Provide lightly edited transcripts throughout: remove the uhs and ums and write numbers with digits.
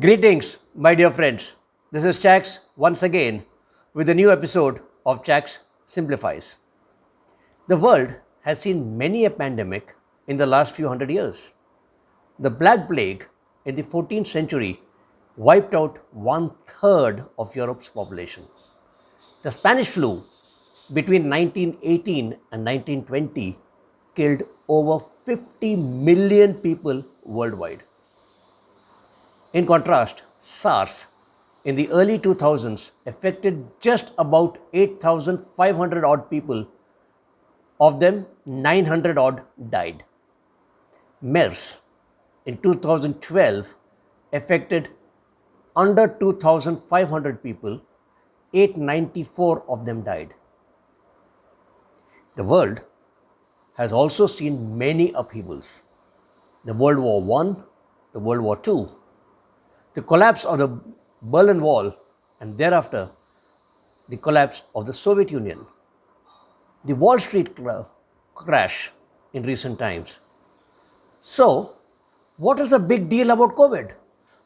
Greetings, my dear friends. This is Chax once again with a new episode of Chax Simplifies. The world has seen many a pandemic in the last few hundred years. The Black Plague in the 14th century wiped out one third of Europe's population. The Spanish flu between 1918 and 1920 killed over 50 million people worldwide. In contrast, SARS in the early 2000s affected just about 8,500 odd people, of them 900 odd died. MERS in 2012 affected under 2,500 people, 894 of them died. The world has also seen many upheavals. The World War I, the World War II, the collapse of the Berlin Wall, and thereafter the collapse of the Soviet Union, the Wall Street crash in recent times. So, what is the big deal about COVID?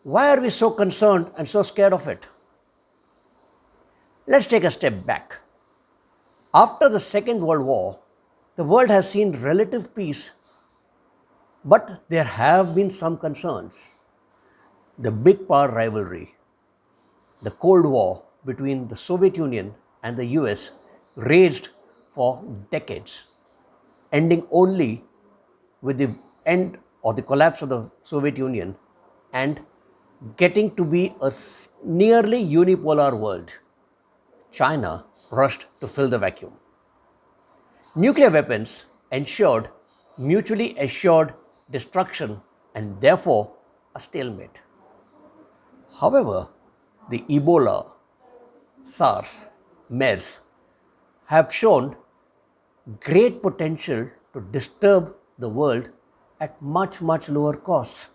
Why are we so concerned and so scared of it? Let's take a step back. After the Second World War, the world has seen relative peace, but there have been some concerns. The big power rivalry, the Cold War between the Soviet Union and the US raged for decades, ending only with the end or the collapse of the Soviet Union and getting to be a nearly unipolar world. China rushed to fill the vacuum. Nuclear weapons ensured mutually assured destruction and therefore a stalemate. However, the Ebola, SARS, MERS have shown great potential to disturb the world at much lower costs.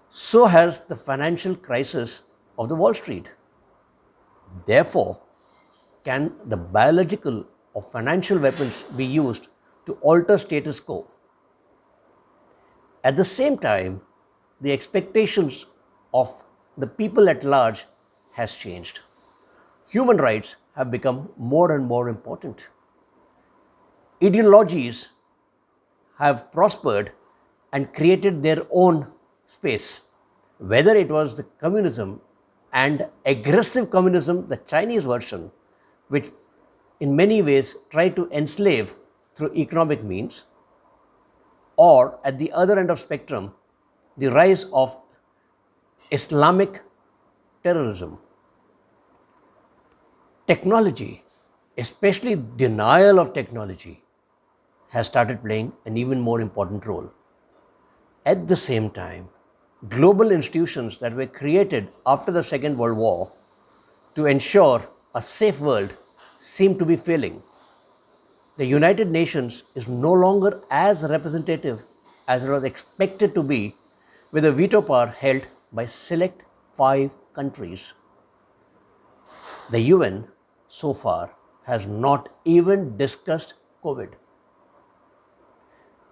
So has the financial crisis of the Wall Street. Therefore, can the biological or financial weapons be used to alter status quo? At the same time, the expectations of the people at large has changed. Human rights have become more and more important. Ideologies have prospered and created their own space, whether it was the communism and aggressive communism, the Chinese version, which in many ways tried to enslave through economic means, or at the other end of spectrum, the rise of Islamic terrorism. Technology, especially denial of technology, has started playing an even more important role. At the same time, global institutions that were created after the Second World War to ensure a safe world seem to be failing. The United Nations is no longer as representative as it was expected to be, with a veto power held by select 5 countries. The UN so far has not even discussed COVID.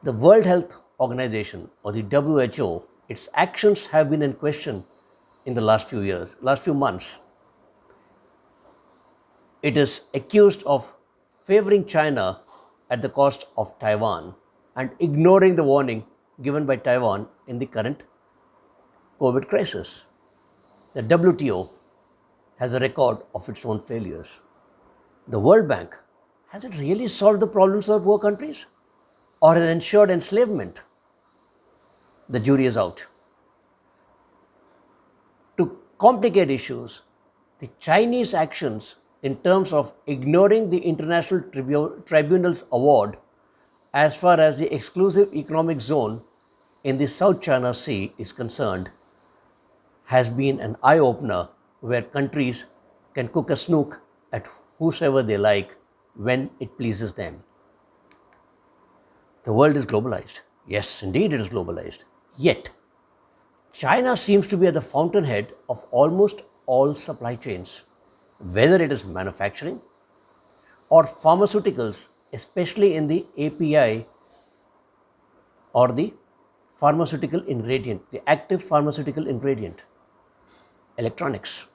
The World Health Organization or the WHO, its actions have been in question in the last few months. It is accused of favoring China at the cost of Taiwan and ignoring the warning given by Taiwan in the current COVID crisis. The WTO has a record of its own failures. The World Bank, has it really solved the problems of poor countries or has ensured enslavement? The jury is out. To complicate issues, the Chinese actions in terms of ignoring the International Tribunal's award as far as the exclusive economic zone in the South China Sea is concerned has been an eye-opener where countries can cook a snook at whosoever they like when it pleases them. The world is globalized. Yes, indeed it is globalized. Yet, China seems to be at the fountainhead of almost all supply chains, whether it is manufacturing or pharmaceuticals, especially in the API or the pharmaceutical ingredient, the active pharmaceutical ingredient. electronics.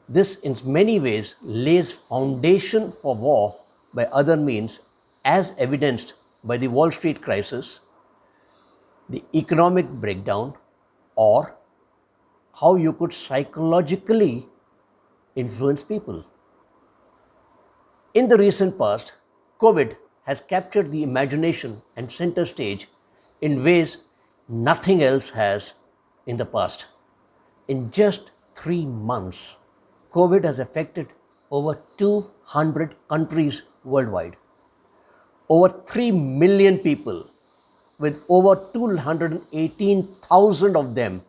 This in many ways lays foundation for war by other means, as evidenced by the Wall Street crisis, the economic breakdown, or how you could psychologically influence people. In the recent past, COVID has captured the imagination and center stage in ways nothing else has in the past. In just 3 months, COVID has affected over 200 countries worldwide, over 3 million people, with over 218,000 of them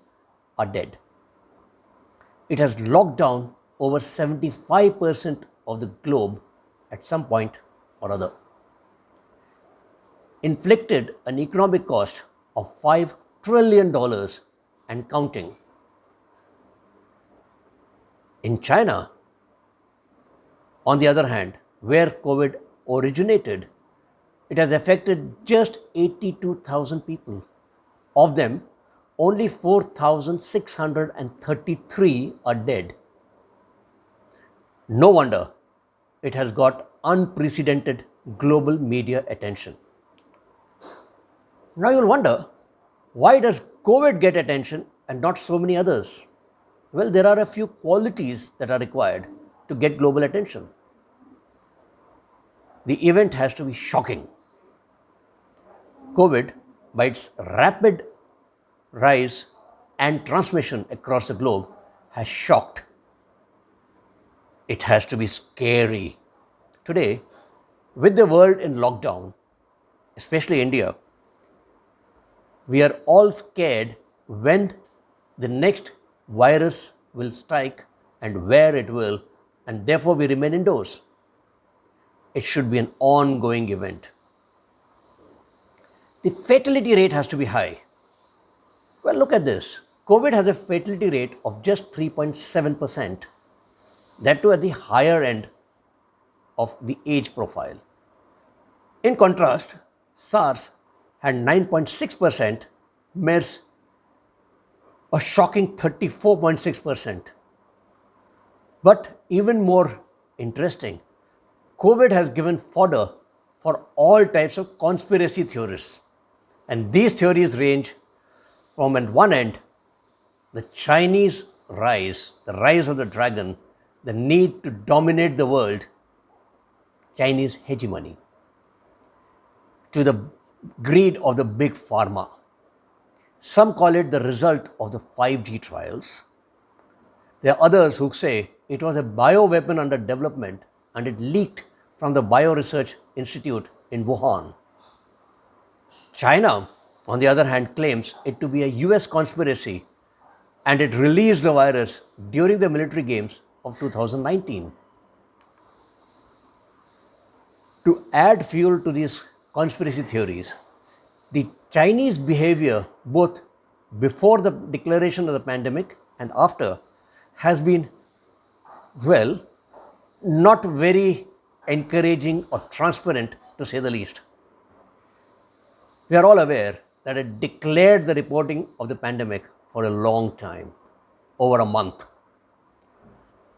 are dead. It has locked down over 75% of the globe at some point or other, inflicted an economic cost of $5 trillion and counting. In China, on the other hand, where COVID originated, it has affected just 82,000 people. Of them, only 4,633 are dead. No wonder it has got unprecedented global media attention. Now you'll wonder, why does COVID get attention and not so many others? Well, there are a few qualities that are required to get global attention. The event has to be shocking. COVID, by its rapid rise and transmission across the globe, has shocked. It has to be scary. Today, with the world in lockdown, especially India, we are all scared when the next virus will strike and where it will, and therefore we remain indoors. It should be an ongoing event. The fatality rate has to be high. Well, look at this. COVID has a fatality rate of just 3.7%, that too at the higher end of the age profile. In contrast, SARS had 9.6%, MERS a shocking 34.6%. But even more interesting, COVID has given fodder for all types of conspiracy theorists. And these theories range from, at one end, the Chinese rise, the rise of the dragon, the need to dominate the world, Chinese hegemony, to the greed of the big pharma. Some call it the result of the 5G trials. There are others who say it was a bioweapon under development and it leaked from the Bioresearch Institute in Wuhan. China, on the other hand, claims it to be a US conspiracy and it released the virus during the military games of 2019. To add fuel to these conspiracy theories, the Chinese behavior, both before the declaration of the pandemic and after, has been, well, not very encouraging or transparent, to say the least. We are all aware that it declared the reporting of the pandemic for a long time, over a month.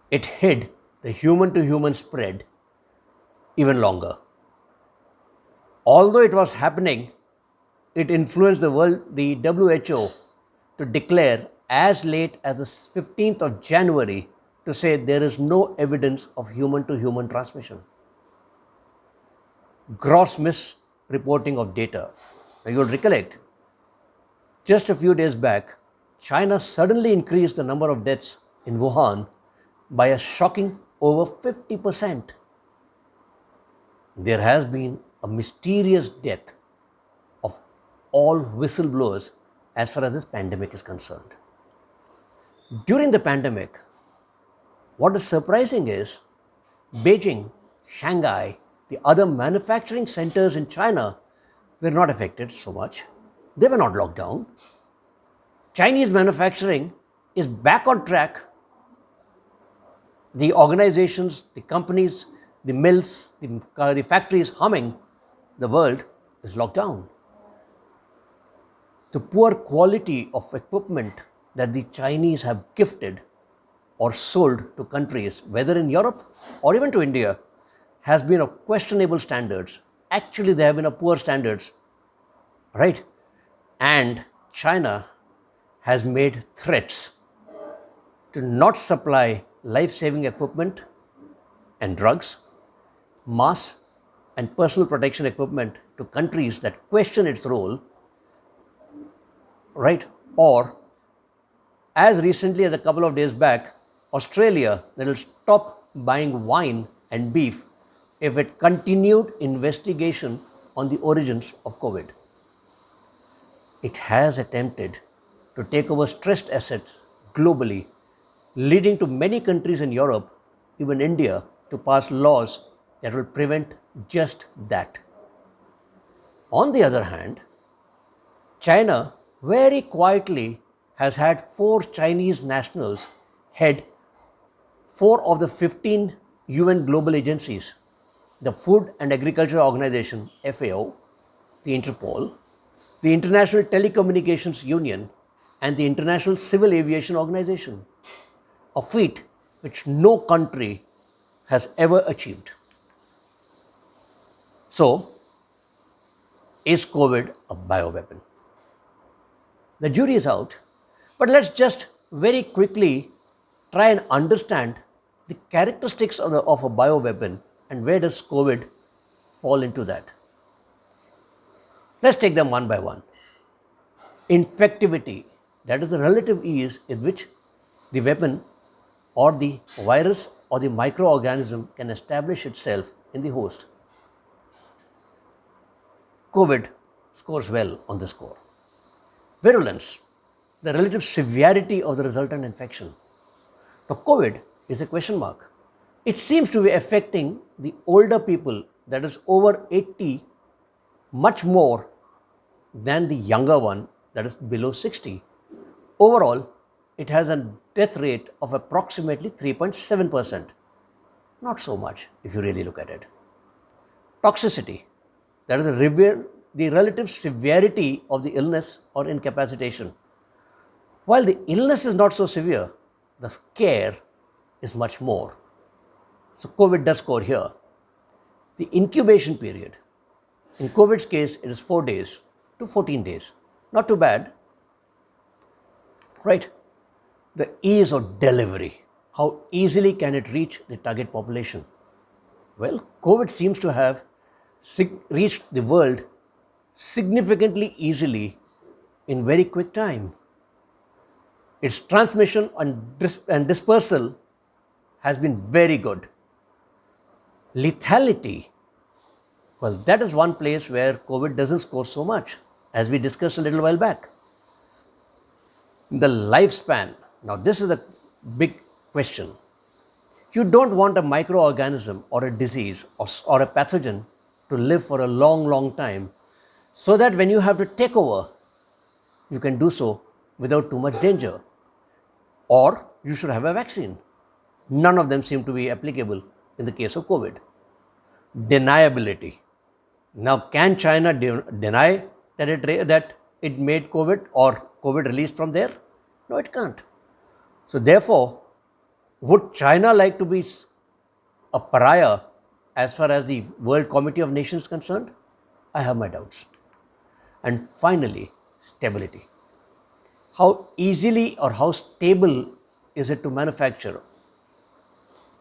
It hid the human-to-human spread even longer. Although it was happening, it influenced the WHO, to declare as late as the 15th of January to say there is no evidence of human-to-human transmission. Gross misreporting of data. Now you'll recollect, just a few days back, China suddenly increased the number of deaths in Wuhan by a shocking over 50%. There has been a mysterious death of all whistleblowers as far as this pandemic is concerned. During the pandemic, what is surprising is Beijing, Shanghai, the other manufacturing centers in China were not affected so much. They were not locked down. Chinese manufacturing is back on track. The organizations, the companies, the mills, the factories humming, the world is locked down. The poor quality of equipment that the Chinese have gifted or sold to countries, whether in Europe or even to India, has been of questionable standards. Actually, they have been of poor standards, right? And China has made threats to not supply life saving equipment and drugs, mass and personal protection equipment to countries that question its role, right? Or as recently as a couple of days back, Australia that will stop buying wine and beef if it continued investigation on the origins of COVID. It has attempted to take over stressed assets globally, leading to many countries in Europe, even India, to pass laws that will prevent just that. On the other hand, China very quietly has had 4 Chinese nationals head 4 of the 15 UN global agencies: the Food and Agriculture Organization, FAO, the Interpol, the International Telecommunications Union, and the International Civil Aviation Organization, a feat which no country has ever achieved. So, is COVID a bioweapon? The jury is out, but let's just very quickly try and understand the characteristics of a bioweapon and where does COVID fall into that. Let's take them one by one. Infectivity, that is the relative ease in which the weapon or the virus or the microorganism can establish itself in the host. COVID scores well on this score. Virulence, the relative severity of the resultant infection. Now, COVID is a question mark. It seems to be affecting the older people, that is over 80, much more than the younger one, that is below 60. Overall, it has a death rate of approximately 3.7%. Not so much if you really look at it. Toxicity, that is the relative severity of the illness or incapacitation. While the illness is not so severe, the scare is much more. So COVID does score here. The incubation period, in COVID's case, it is 4 days to 14 days. Not too bad, right? The ease of delivery. How easily can it reach the target population? Well, COVID seems to have reached the world significantly easily in very quick time. Its transmission and dispersal has been very good. Lethality, well, that is one place where COVID doesn't score so much, as we discussed a little while back. The lifespan, now this is a big question. You don't want a microorganism or a disease or a pathogen to live for a long time, so that when you have to take over, you can do so without too much danger. Or you should have a vaccine. None of them seem to be applicable in the case of COVID. Deniability. Now, can China deny that it made COVID or COVID released from there? No, it can't. So therefore, would China like to be a pariah as far as the World Committee of Nations is concerned? I have my doubts. And finally, stability. How easily or how stable is it to manufacture?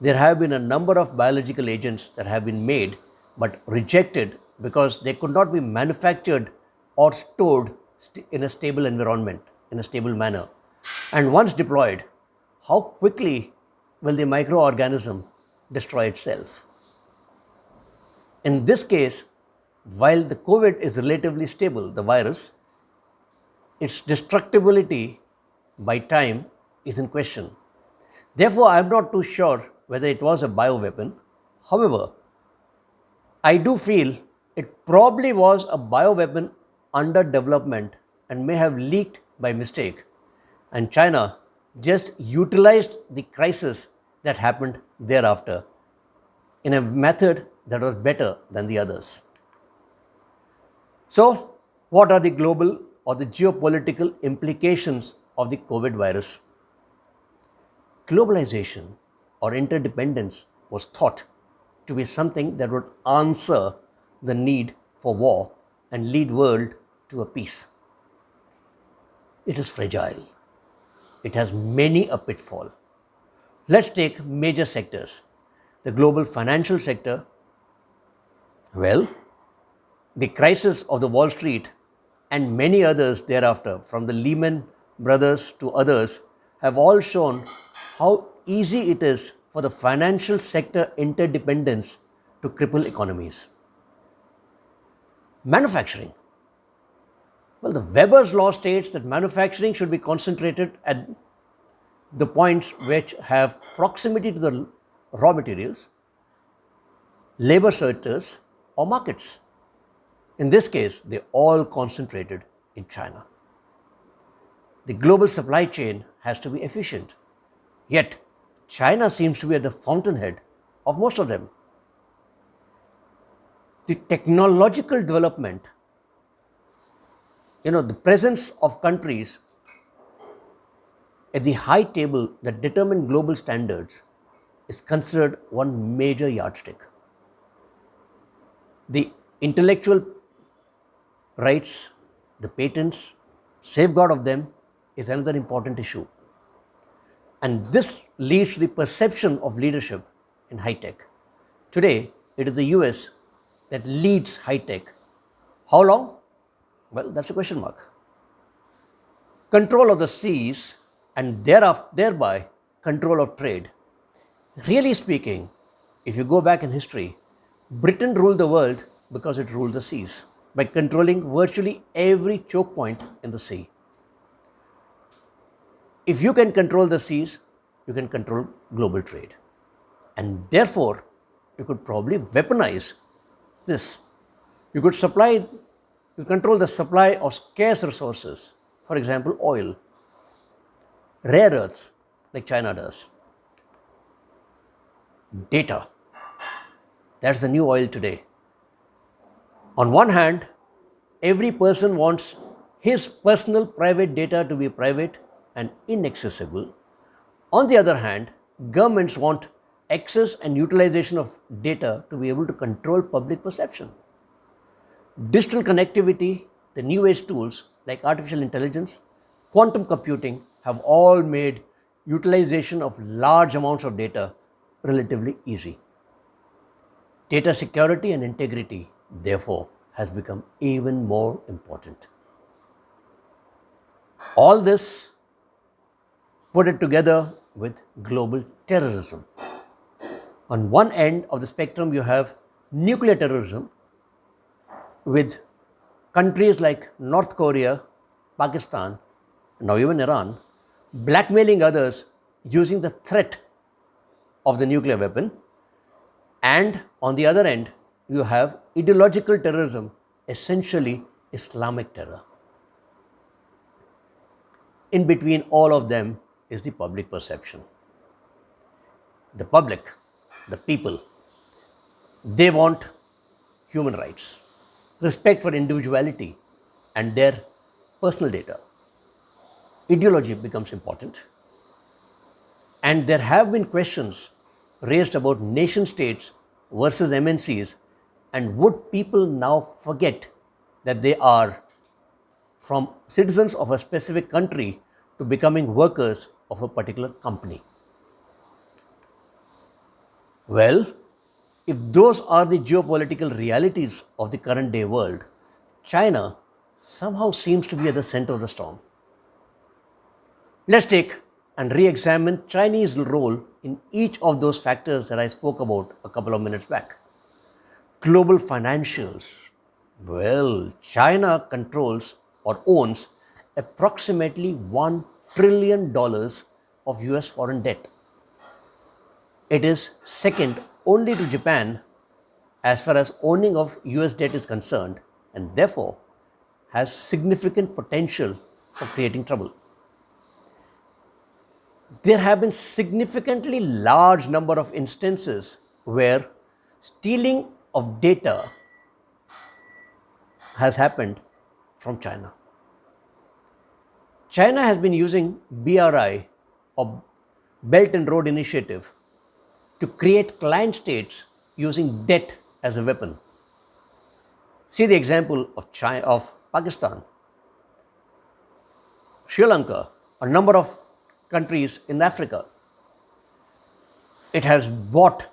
There have been a number of biological agents that have been made but rejected because they could not be manufactured or stored in a stable environment, in a stable manner. And once deployed, how quickly will the microorganism destroy itself? In this case, while the COVID is relatively stable, the virus, its destructibility by time is in question. Therefore, I am not too sure whether it was a bioweapon. However, I do feel it probably was a bioweapon under development and may have leaked by mistake. And China just utilized the crisis that happened thereafter in a method that was better than the others. So, what are the global or the geopolitical implications of the COVID virus, globalization or interdependence was thought to be something that would answer the need for war and lead world to a peace. It is fragile. It has many a pitfall. Let's take major sectors. The global financial sector, well, the crisis of the Wall Street and many others thereafter, from the Lehman Brothers to others, have all shown how easy it is for the financial sector interdependence to cripple economies. Manufacturing. Well, the Weber's law states that manufacturing should be concentrated at the points which have proximity to the raw materials, labor sectors, or markets. In this case, they all concentrated in China. The global supply chain has to be efficient. Yet, China seems to be at the fountainhead of most of them. The technological development, the presence of countries at the high table that determine global standards is considered one major yardstick. The intellectual rights, the patents, safeguard of them is another important issue. And this leads to the perception of leadership in high tech. Today, it is the US that leads high tech. How long? Well, that's a question mark. Control of the seas and thereby control of trade. Really speaking, if you go back in history, Britain ruled the world because it ruled the seas by controlling virtually every choke point in the sea. If you can control the seas, you can control global trade. And therefore, you could probably weaponize this. You could control the supply of scarce resources, for example, oil, rare earths, like China does. Data. That's the new oil today. On one hand, every person wants his personal private data to be private and inaccessible. On the other hand, governments want access and utilization of data to be able to control public perception. Digital connectivity, the new age tools like artificial intelligence, quantum computing have all made utilization of large amounts of data relatively easy. Data security and integrity, therefore, has become even more important. All this put it together with global terrorism. On one end of the spectrum, you have nuclear terrorism with countries like North Korea, Pakistan, and now even Iran, blackmailing others using the threat of the nuclear weapon. And on the other end, you have ideological terrorism, essentially Islamic terror. In between all of them is the public perception. The public, the people, they want human rights, respect for individuality and their personal data. Ideology becomes important. And there have been questions raised about nation states versus MNCs, and would people now forget that they are from citizens of a specific country to becoming workers of a particular company? Well, if those are the geopolitical realities of the current day world, China somehow seems to be at the center of the storm. Let's take and re-examine Chinese role in each of those factors that I spoke about a couple of minutes back. Global financials. Well, China controls or owns approximately $1 trillion of US foreign debt. It is second only to Japan as far as owning of US debt is concerned, and therefore has significant potential for creating trouble. There have been significantly large number of instances where stealing of data has happened from China. China has been using BRI, or Belt and Road Initiative, to create client states using debt as a weapon. See the example of Pakistan, Sri Lanka, a number of countries in Africa. It has bought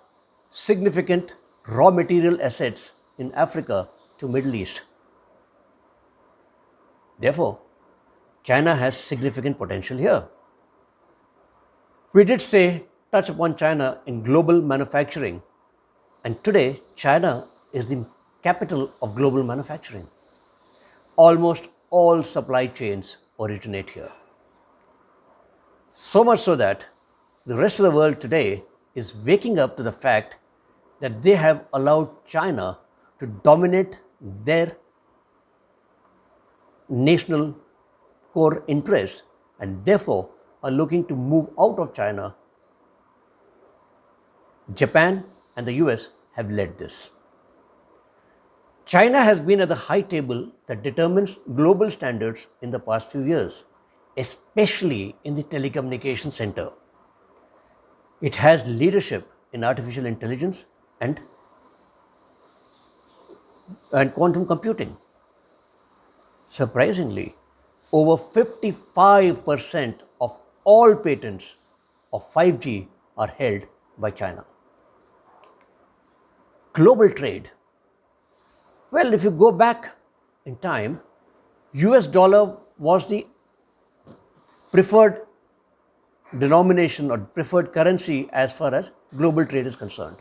significant raw material assets in Africa to Middle East. Therefore, China has significant potential here. We did say touch upon China in global manufacturing, and today China is the capital of global manufacturing. Almost all supply chains originate here. So much so that the rest of the world today is waking up to the fact that they have allowed China to dominate their national core interests and therefore are looking to move out of China. Japan and the US have led this. China has been at the high table that determines global standards in the past few years, especially in the telecommunication center. It has leadership in artificial intelligence and quantum computing. Surprisingly, over 55% of all patents of 5G are held by China. Global trade. Well, if you go back in time, US dollar was the preferred denomination or preferred currency as far as global trade is concerned.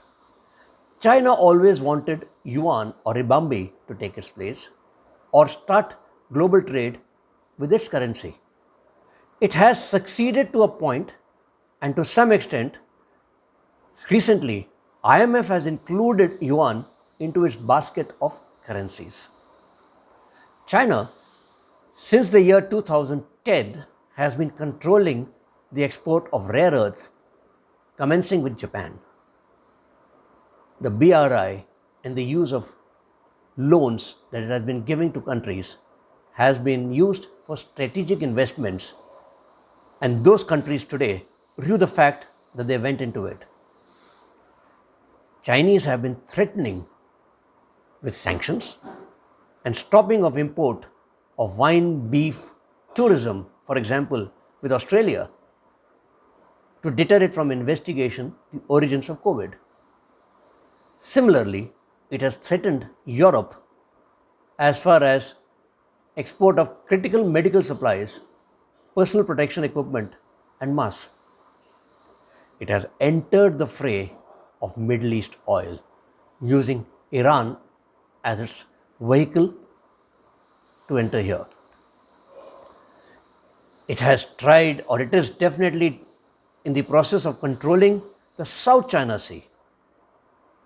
China always wanted yuan or renminbi to take its place or start global trade with its currency. It has succeeded to a point, and to some extent, recently, IMF has included yuan into its basket of currencies. China, since the year 2010, has been controlling the export of rare earths, commencing with Japan. The BRI and the use of loans that it has been giving to countries has been used for strategic investments, and those countries today rue the fact that they went into it. Chinese have been threatening with sanctions and stopping of import of wine, beef, tourism, for example, with Australia, to deter it from investigation the origins of COVID. Similarly, it has threatened Europe as far as export of critical medical supplies, personal protection equipment, and masks. It has entered the fray of Middle East oil, using Iran as its vehicle to enter here. It has tried, or it is definitely in the process of controlling the South China Sea.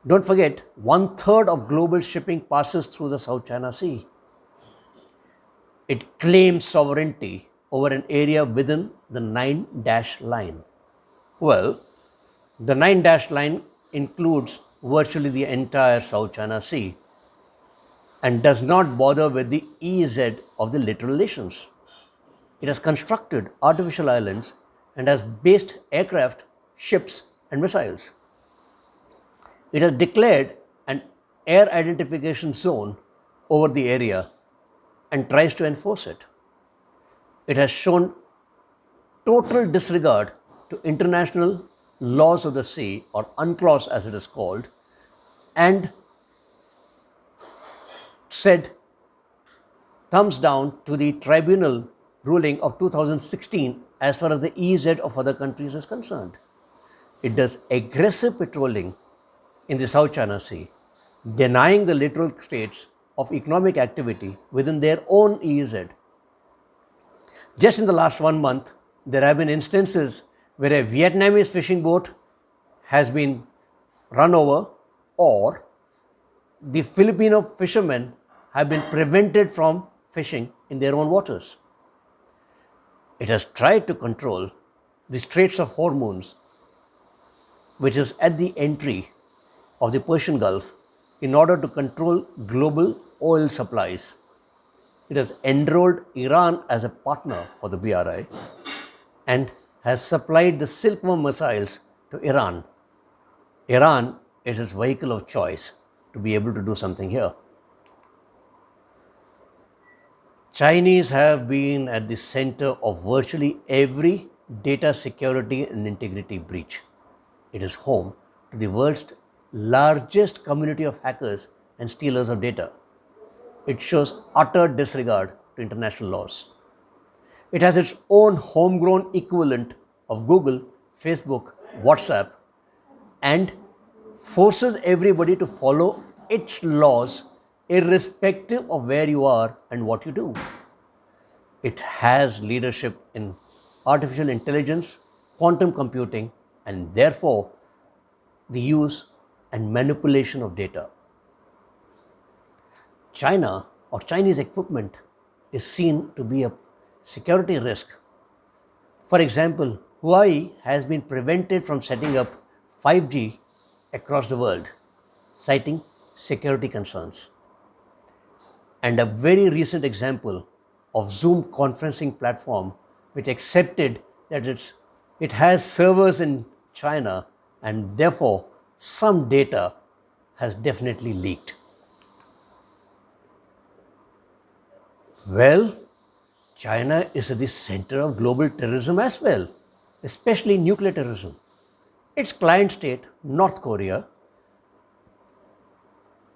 Don't forget, 1/3 of global shipping passes through the South China Sea. It claims sovereignty over an area within the 9-dash line. Well, the 9-dash line includes virtually the entire South China Sea and does not bother with the EEZ of the littoral nations. It has constructed artificial islands and has based aircraft, ships, and missiles. It has declared an air identification zone over the area and tries to enforce it. It has shown total disregard to international laws of the sea, or UNCLOS as it is called, and said thumbs down to the tribunal ruling of 2016 as far as the EEZ of other countries is concerned. It does aggressive patrolling in the South China Sea, denying the littoral states of economic activity within their own EEZ. Just in the last 1 month, there have been instances where a Vietnamese fishing boat has been run over, or the Filipino fishermen have been prevented from fishing in their own waters. It has tried to control the Straits of Hormuz, which is at the entry of the Persian Gulf, in order to control global oil supplies. It has enrolled Iran as a partner for the BRI and has supplied the Silkworm missiles to Iran. Iran is its vehicle of choice to be able to do something here. Chinese have been at the center of virtually every data security and integrity breach. It is home to the world's largest community of hackers and stealers of data. It shows utter disregard to international laws. It has its own homegrown equivalent of Google, Facebook, WhatsApp, and forces everybody to follow its laws irrespective of where you are and what you do. It has leadership in artificial intelligence, quantum computing, and therefore the use and manipulation of data. China or Chinese equipment is seen to be a security risk. For example, Huawei has been prevented from setting up 5G across the world, citing security concerns. And a very recent example of Zoom conferencing platform which accepted that it has servers in China and therefore some data has definitely leaked. Well, China is at the center of global terrorism as well, especially nuclear terrorism. Its client state, North Korea,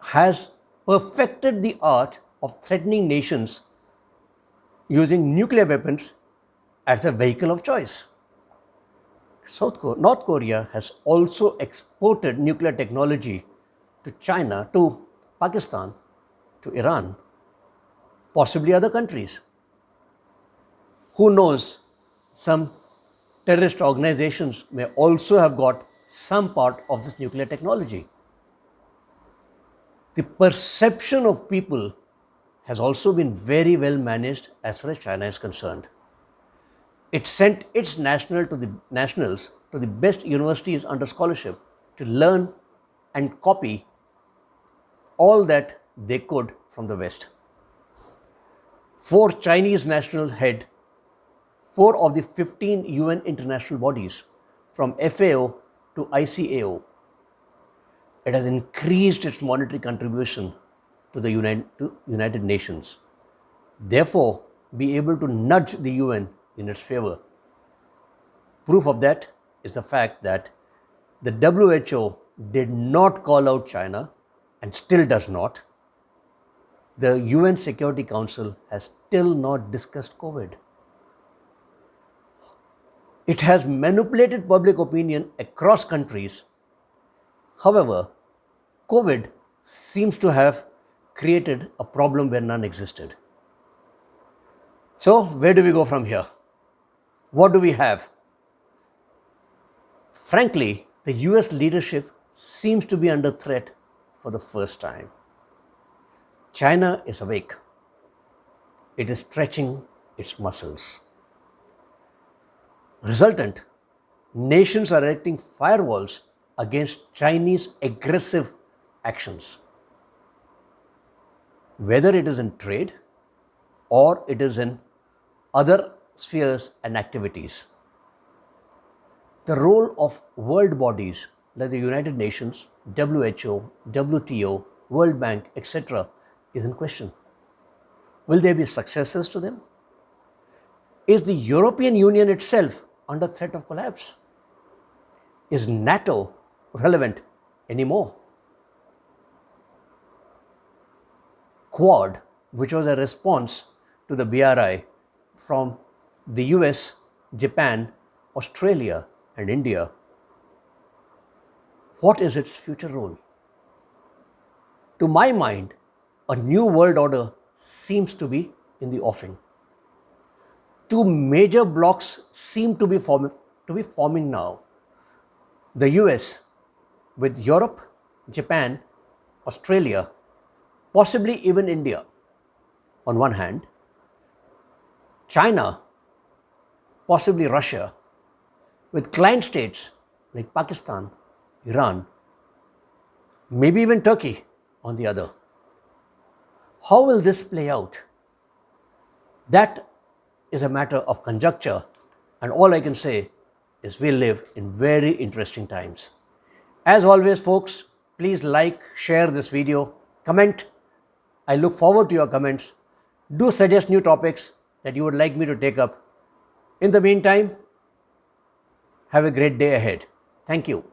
has perfected the art of threatening nations using nuclear weapons as a vehicle of choice. North Korea has also exported nuclear technology to China, to Pakistan, to Iran, possibly other countries. Who knows, some terrorist organizations may also have got some part of this nuclear technology. The perception of people has also been very well managed as far as China is concerned. It sent its nationals to the best universities under scholarship to learn and copy all that they could from the West. Four Chinese nationals head 4 of the 15 UN international bodies, from FAO to ICAO. It has increased its monetary contribution to the United Nations, therefore be able to nudge the UN in its favor. Proof of that is the fact that the WHO did not call out China and still does not. The UN Security Council has still not discussed COVID. It has manipulated public opinion across countries. However, COVID seems to have created a problem where none existed. So, where do we go from here? What do we have? Frankly, the US leadership seems to be under threat for the first time. China is awake. It is stretching its muscles. Resultant, nations are erecting firewalls against Chinese aggressive actions. Whether it is in trade or it is in other spheres and activities. The role of world bodies like the United Nations, WHO, WTO, World Bank, etc. is in question. Will there be successors to them? Is the European Union itself under threat of collapse? Is NATO relevant anymore? Quad, which was a response to the BRI from the US, Japan, Australia, and India. What is its future role? To my mind, a new world order seems to be in the offing. Two major blocs seem to be forming now. The US with Europe, Japan, Australia, possibly even India on one hand, China, possibly Russia, with client states like Pakistan, Iran, maybe even Turkey on the other. How will this play out? That is a matter of conjecture, and all I can say is we live in very interesting times. As always, folks, please like, share this video, comment. I look forward to your comments. Do suggest new topics that you would like me to take up. In the meantime, have a great day ahead. Thank you.